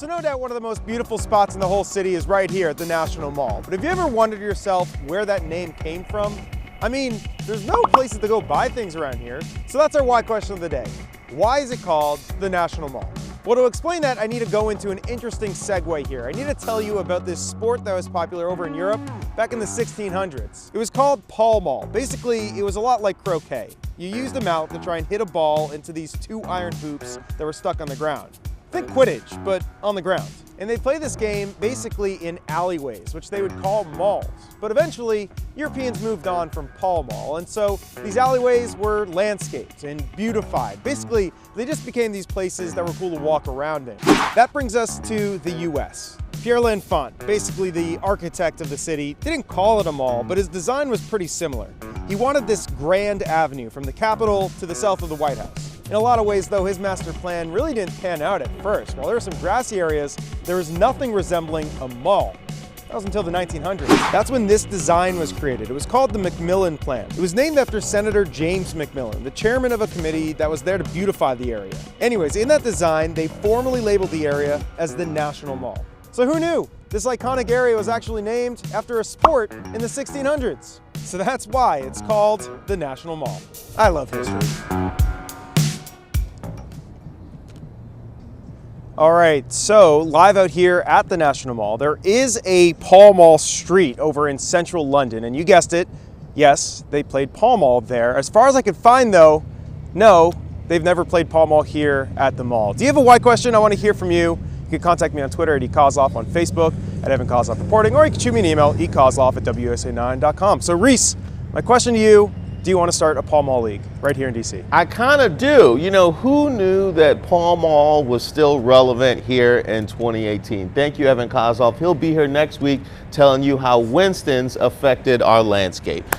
So no doubt one of the most beautiful spots in the whole city is right here at the National Mall. But have you ever wondered yourself where that name came from? I mean, there's no places to go buy things around here. So that's our why question of the day. Why is it called the National Mall? Well, to explain that, I need to go into an interesting segue here. I need to tell you about this sport that was popular over in Europe back in the 1600s. It was called pall mall. Basically, it was a lot like croquet. You used a mallet to try and hit a ball into these two iron hoops that were stuck on the ground. Think Quidditch, but on the ground. And they play this game basically in alleyways, which they would call malls. But eventually, Europeans moved on from pall mall, and so these alleyways were landscaped and beautified. Basically, they just became these places that were cool to walk around in. That brings us to the US. Pierre L'Enfant, basically the architect of the city, didn't call it a mall, but his design was pretty similar. He wanted this grand avenue from the Capitol to the south of the White House. In a lot of ways, though, his master plan really didn't pan out at first. While there were some grassy areas, there was nothing resembling a mall. That was until the 1900s. That's when this design was created. It was called the Macmillan Plan. It was named after Senator James Macmillan, the chairman of a committee that was there to beautify the area. Anyways, in that design, they formally labeled the area as the National Mall. So who knew? This iconic area was actually named after a sport in the 1600s. So that's why it's called the National Mall. I love history. All right, so live out here at the National Mall, there is a Pall Mall street over in central London, and you guessed it, yes, they played Pall Mall there. As far as I could find though, no, they've never played Pall Mall here at the mall. Do you have a why question? I want to hear from you. You can contact me on Twitter at eKoslof, on Facebook at Evan Koslof Reporting, or you can shoot me an email, ekoslof@wsa9.com. So Reese, my question to you, do you want to start a Pall Mall league right here in DC? I kind of do. You know, who knew that Pall Mall was still relevant here in 2018? Thank you, Evan Koslof. He'll be here next week telling you how Winston's affected our landscape.